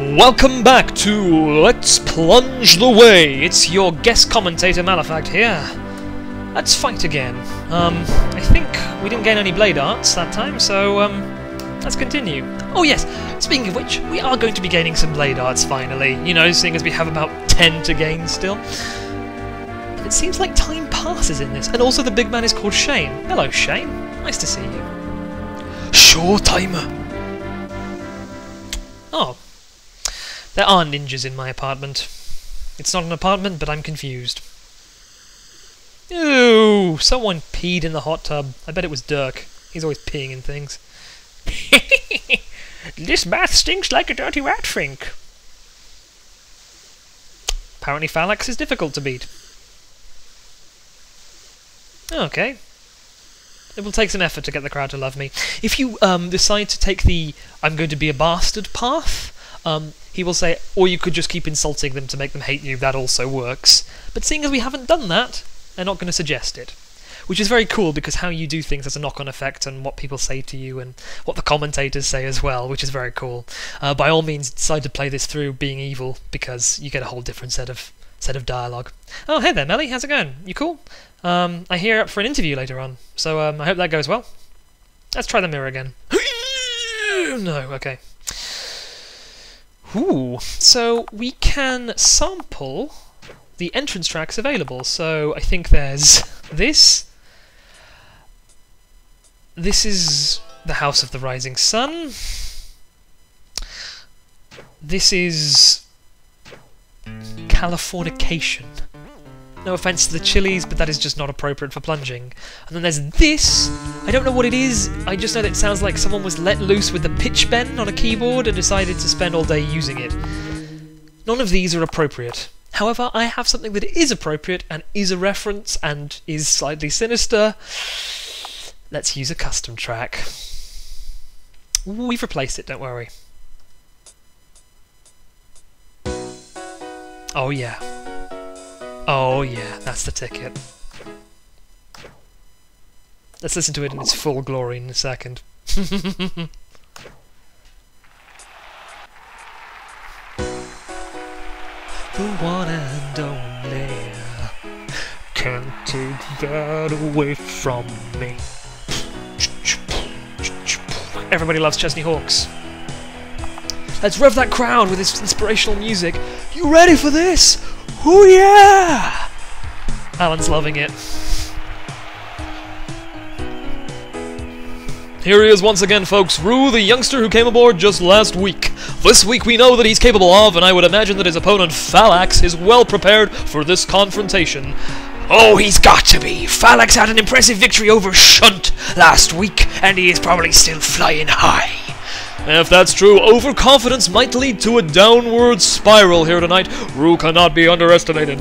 Welcome back to Let's Plunge the Way. It's your guest commentator Malefact here. Let's fight again. I think we didn't gain any blade arts that time, so let's continue. Oh yes, speaking of which, we are going to be gaining some blade arts finally. You know, seeing as we have about 10 to gain still. And it seems like time passes in this, and also the big man is called Shane. Hello Shane, nice to see you. Showtimer. Oh. There are ninjas in my apartment. It's not an apartment, but I'm confused. Ooh, someone peed in the hot tub. I bet it was Dirk. He's always peeing in things. This bath stinks like a dirty rat fink. Apparently Phalanx is difficult to beat. Okay. It will take some effort to get the crowd to love me. If you decide to take the I'm going to be a bastard path, he will say, or you could just keep insulting them to make them hate you, that also works. But seeing as we haven't done that, they're not going to suggest it. Which is very cool, because how you do things has a knock-on effect on what people say to you and what the commentators say as well, which is very cool. By all means, decide to play this through being evil, because you get a whole different set of dialogue. Oh, hey there, Melly, how's it going? You cool? I hear you're up for an interview later on, so I hope that goes well. Let's try the mirror again. No, okay. Ooh, so we can sample the entrance tracks available. So I think there's this. This is the House of the Rising Sun. This is Californication. No offense to the chilies, but that is just not appropriate for plunging. And then there's this. I don't know what it is. I just know that it sounds like someone was let loose with the pitch bend on a keyboard and decided to spend all day using it. None of these are appropriate. However, I have something that is appropriate and is a reference and is slightly sinister. Let's use a custom track. Ooh, we've replaced it, don't worry. Oh yeah. Oh yeah, that's the ticket. Let's listen to it in its full glory in a second. The one and only. Can't take that away from me. Everybody loves Chesney Hawks. Let's rev that crowd with this inspirational music. You ready for this? Oh yeah! Alan's loving it. Here he is once again, folks. Rue, the youngster who came aboard just last week. This week we know that he's capable of, and I would imagine that his opponent, Phalanx, is well prepared for this confrontation. Oh, he's got to be! Phalanx had an impressive victory over Shunt last week, and he is probably still flying high. If that's true, overconfidence might lead to a downward spiral here tonight. Rue cannot be underestimated.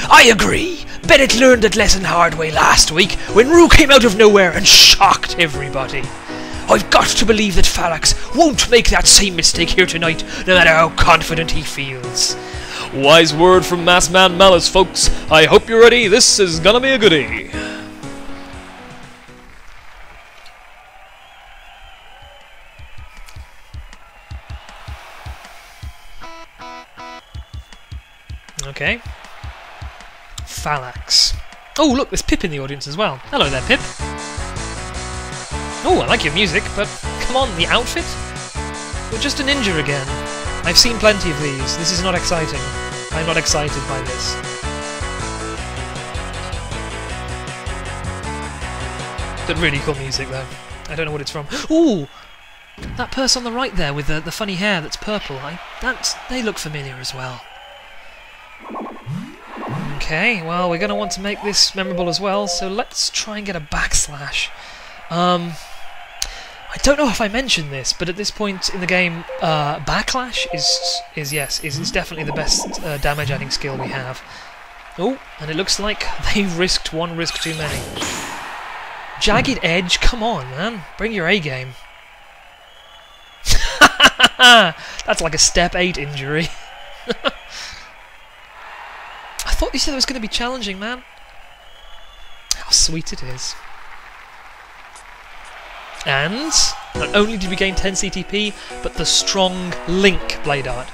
I agree. Bennett learned that lesson hard way last week, when Rue came out of nowhere and shocked everybody. I've got to believe that Phalanx won't make that same mistake here tonight, no matter how confident he feels. Wise word from Massman Malice, folks. I hope you're ready. This is gonna be a goodie. Okay. Phalanx. Oh, look, there's Pip in the audience as well. Hello there, Pip. Oh, I like your music, but come on, the outfit? You're just a ninja again. I've seen plenty of these. This is not exciting. I'm not excited by this. But really cool music, though. I don't know what it's from. Ooh! That person on the right there with the funny hair that's purple. They look familiar as well. Okay, well, we're going to want to make this memorable as well, so let's try and get a backslash. I don't know if I mentioned this, but at this point in the game, backlash is definitely the best damage-adding skill we have. Oh, and it looks like they risked one risk too many. Jagged Edge, come on, man. Bring your A-game. That's like a step 8 injury. I thought you said it was going to be challenging, man. How sweet it is. And not only did we gain 10 CTP, but the strong Link Blade Art.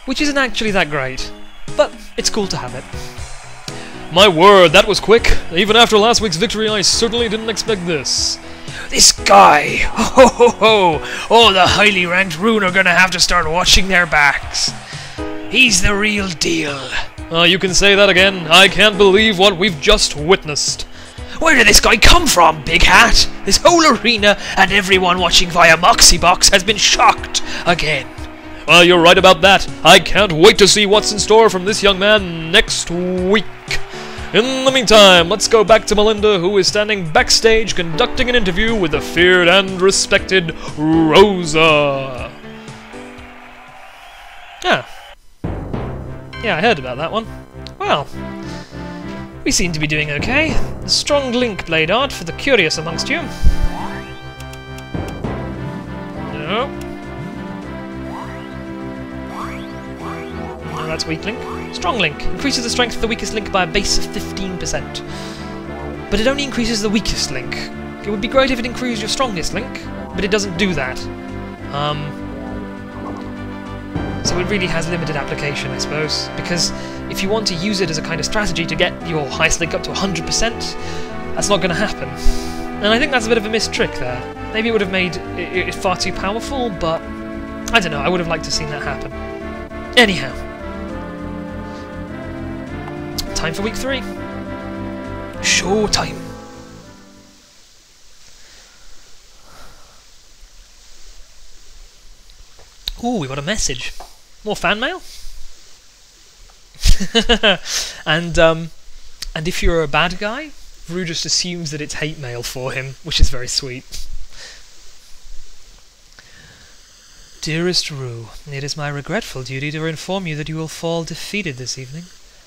which isn't actually that great, but it's cool to have it. My word, that was quick. Even after last week's victory, I certainly didn't expect this. This guy! Ho ho ho! All the highly ranked Rune are gonna have to start watching their backs. He's the real deal. You can say that again. I can't believe what we've just witnessed. Where did this guy come from, Big Hat? This whole arena and everyone watching via Moxie-Box has been shocked again. Well, you're right about that. I can't wait to see what's in store from this young man next week. In the meantime, let's go back to Melinda, who is standing backstage conducting an interview with the feared and respected Rosa. Yeah, I heard about that one. Well, we seem to be doing okay. A strong link blade art for the curious amongst you. No. No, that's weak link. Strong link. Increases the strength of the weakest link by a base of 15%. But it only increases the weakest link. It would be great if it increased your strongest link, but it doesn't do that. So it really has limited application, I suppose, because if you want to use it as a kind of strategy to get your highest link up to 100%, that's not going to happen. And I think that's a bit of a missed trick there. Maybe it would have made it far too powerful, but I don't know, I would have liked to have seen that happen. Anyhow. Time for week 3. Showtime. Ooh, we got a message. More fan mail? and if you're a bad guy, Rue just assumes that it's hate mail for him, which is very sweet. Dearest Rue, it is my regretful duty to inform you that you will fall defeated this evening.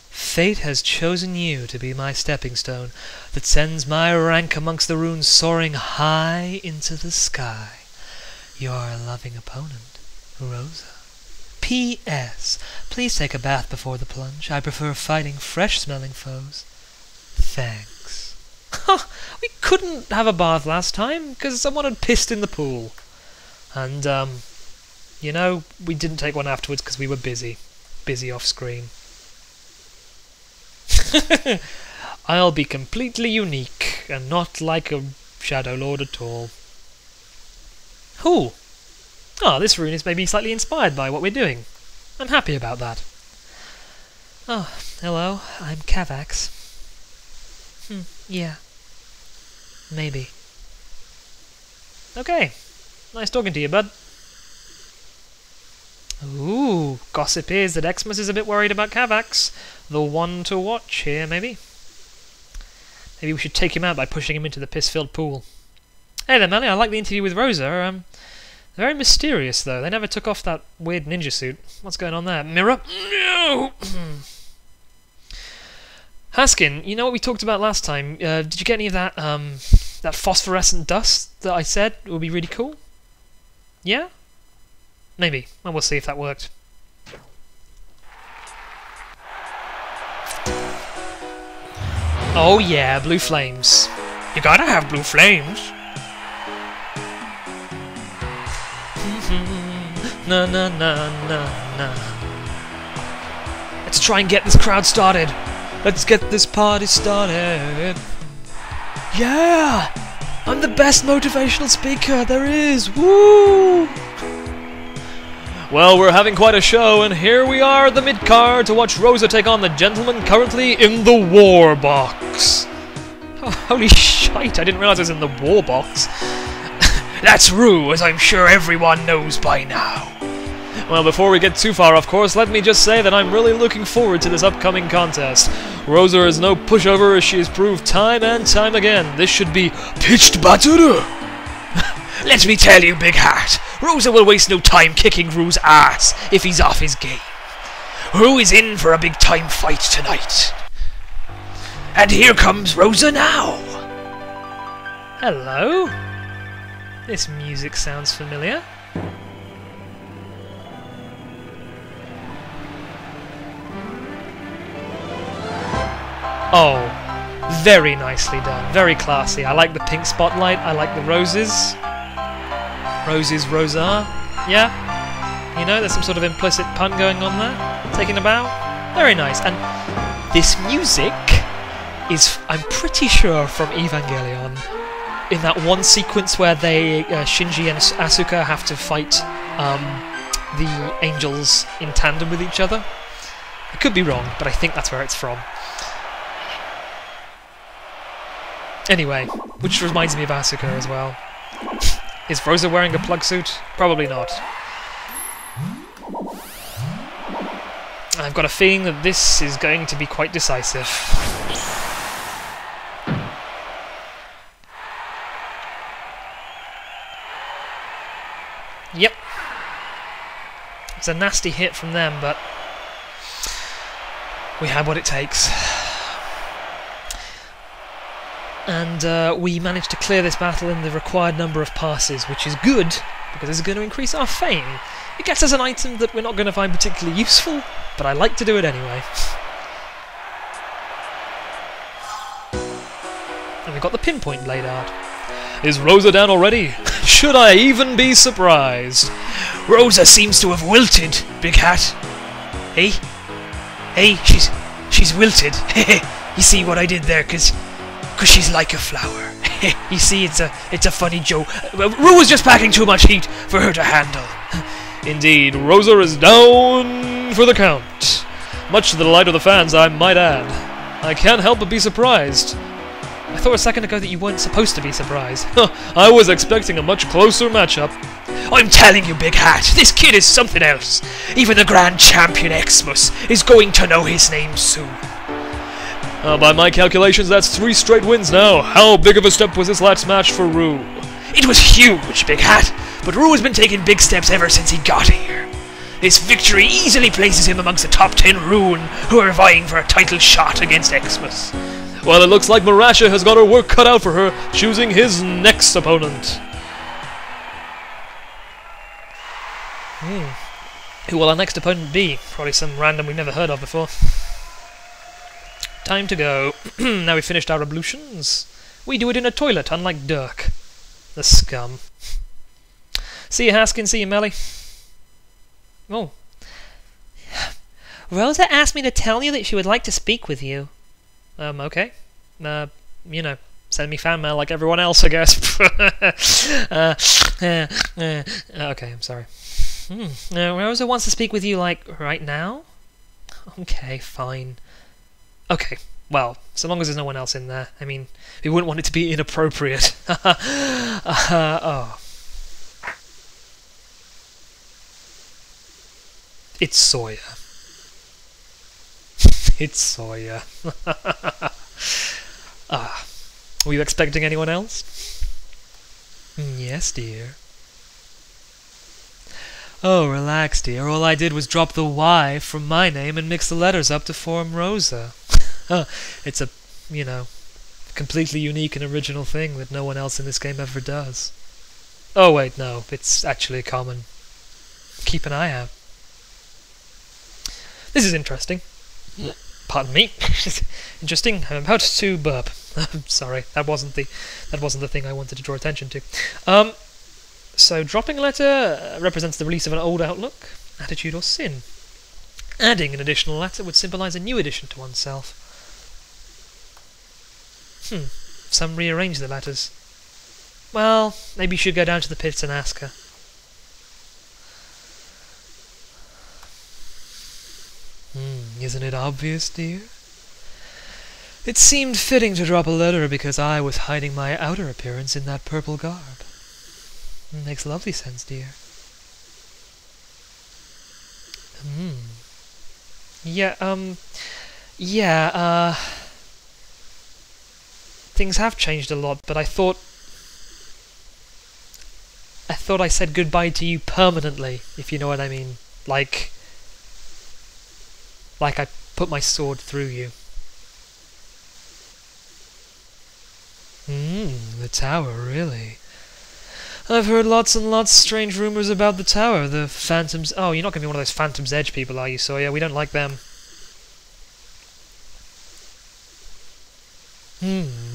Fate has chosen you to be my stepping stone that sends my rank amongst the runes soaring high into the sky. Your loving opponent, Rosa. P.S. Please take a bath before the plunge. I prefer fighting fresh-smelling foes. Thanks. We couldn't have a bath last time because someone had pissed in the pool. And, you know, we didn't take one afterwards because we were busy. Busy off-screen. I'll be completely unique and not like a Shadow Lord at all. Ooh. Oh, this rune is maybe slightly inspired by what we're doing. I'm happy about that. Oh, hello, I'm Cavax. Yeah. Maybe. Okay. Nice talking to you, bud. Ooh, gossip is that Xmas is a bit worried about Cavax. The one to watch here, maybe. Maybe we should take him out by pushing him into the piss-filled pool. Hey there, Melly, I like the interview with Rosa. They're very mysterious, though. They never took off that weird ninja suit. What's going on there? Mirror? No! Haskin, you know what we talked about last time? Did you get any of that, that phosphorescent dust that I said would be really cool? Yeah? Maybe. Well, we'll see if that worked. Oh yeah, blue flames. You gotta have blue flames. Na na na na na. Let's try and get this crowd started. Let's get this party started. Yeah! I'm the best motivational speaker there is. Woo! Well, we're having quite a show, and here we are at the mid-card to watch Rosa take on the gentleman currently in the war box. Oh, holy shite, I didn't realise I was in the war box. That's Rue, as I'm sure everyone knows by now. Well, before we get too far, of course, let me just say that I'm really looking forward to this upcoming contest. Rosa is no pushover, as she has proved time and time again. This should be pitched battle. Let me tell you, Big Hat, Rosa will waste no time kicking Rue's ass if he's off his game. Rue is in for a big-time fight tonight. And here comes Rosa now. Hello? This music sounds familiar. Oh, very nicely done. Very classy. I like the pink spotlight. I like the roses. Roses, Rosa. Yeah? You know, there's some sort of implicit pun going on there. Taking a bow. Very nice. And this music is, I'm pretty sure, from Evangelion. In that one sequence where they, Shinji and Asuka have to fight the angels in tandem with each other. I could be wrong, but I think that's where it's from. Anyway, which reminds me of Asuka as well. Is Rosa wearing a plug suit? Probably not. I've got a feeling that this is going to be quite decisive. Yep. It's a nasty hit from them, but we have what it takes. And we managed to clear this battle in the required number of passes, which is good, because it's going to increase our fame. It gets us an item that we're not going to find particularly useful, but I like to do it anyway. And we've got the pinpoint blade art. Is Rosa down already? Should I even be surprised? Rosa seems to have wilted, Big Hat. Hey? Hey, she's wilted. You see what I did there? Cause she's like a flower. You see, it's a funny joke. Rue was just packing too much heat for her to handle. Indeed, Rosa is down for the count. Much to the delight of the fans, I might add. I can't help but be surprised. I thought a second ago that you weren't supposed to be surprised. I was expecting a much closer matchup. I'm telling you, Big Hat, this kid is something else. Even the Grand Champion Xmas is going to know his name soon. By my calculations, that's 3 straight wins now. How big of a step was this last match for Rue? It was huge, Big Hat, but Rue has been taking big steps ever since he got here. This victory easily places him amongst the top 10 Rune who are vying for a title shot against Xmas. Well, it looks like Marasha has got her work cut out for her, choosing his next opponent. Who will our next opponent be? Probably some random we've never heard of before. Time to go. Now we've finished our ablutions. We do it in a toilet, unlike Dirk. The scum. See you, Haskin. See you, Melly. Oh. Rosa asked me to tell you that she would like to speak with you. Okay. You know, send me fan mail like everyone else, I guess. Okay, I'm sorry. Rosa wants to speak with you, like, right now? Okay, fine. Okay, well, so long as there's no one else in there. I mean, we wouldn't want it to be inappropriate. Oh. It's Sawyer. It's Sawyer. Were you expecting anyone else? Yes, dear. Oh, relax, dear. All I did was drop the Y from my name and mix the letters up to form Rosa. It's a, you know, completely unique and original thing that no one else in this game ever does. Oh, wait, no. It's actually common. Keep an eye out. This is interesting. Pardon me. Interesting. I'm about to burp. Sorry, that wasn't the thing I wanted to draw attention to. So dropping a letter represents the release of an old outlook, attitude, or sin. Adding an additional letter would symbolize a new addition to oneself. Some rearrange the letters. Well, maybe you should go down to the pits and ask her. Isn't it obvious, dear? It seemed fitting to drop a letter because I was hiding my outer appearance in that purple garb. Makes lovely sense, dear. Things have changed a lot, but I thought I said goodbye to you permanently, if you know what I mean. Like I put my sword through you. The tower, really? I've heard lots and lots of strange rumours about the tower. The Phantom's... Oh, you're not going to be one of those Phantom's Edge people, are you, Sawyer? We don't like them.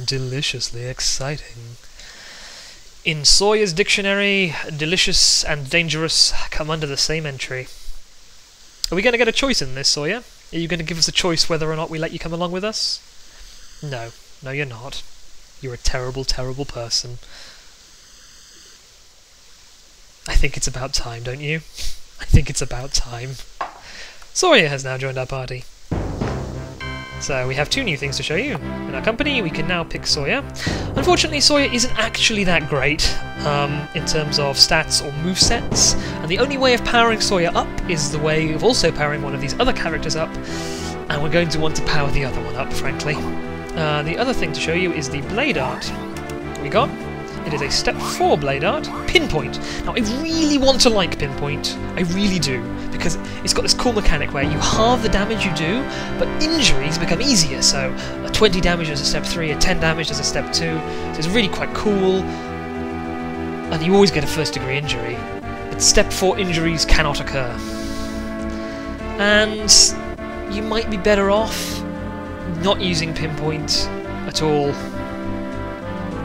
Deliciously exciting. In Sawyer's dictionary, delicious and dangerous come under the same entry. Are we going to get a choice in this, Sawyer? Are you going to give us a choice whether or not we let you come along with us? No. No, you're not. You're a terrible, terrible person. I think it's about time, don't you? I think it's about time. Sawyer has now joined our party. So we have 2 new things to show you. In our company, we can now pick Sawyer. Unfortunately, Sawyer isn't actually that great in terms of stats or movesets, and the only way of powering Sawyer up is the way of also powering one of these other characters up, and we're going to want to power the other one up, frankly. The other thing to show you is the blade art we got. It is a step 4 blade art, Pinpoint. Now I really want to like Pinpoint, I really do, because it's got this cool mechanic where you halve the damage you do, but injuries become easier, so a 20 damage as a step 3, a 10 damage as a step 2, so it's really quite cool, and you always get a first degree injury, but step 4 injuries cannot occur. And you might be better off not using Pinpoint at all,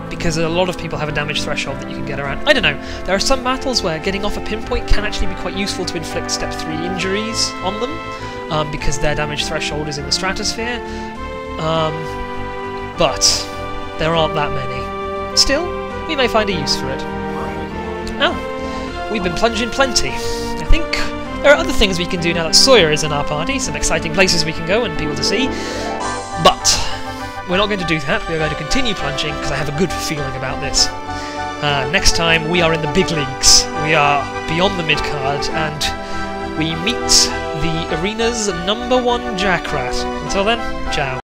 because a lot of people have a damage threshold that you can get around. I don't know, there are some battles where getting off a Pinpoint can actually be quite useful to inflict step 3 injuries on them, because their damage threshold is in the stratosphere, but there aren't that many. Still, we may find a use for it. Oh, we've been plunging plenty. I think there are other things we can do now that Sawyer is in our party, some exciting places we can go and people to see, but we're not going to do that. We're going to continue plunging because I have a good feeling about this. Next time we are in the big leagues. We are beyond the mid-card and we meet the arena's #1 Jackrat. Until then, ciao.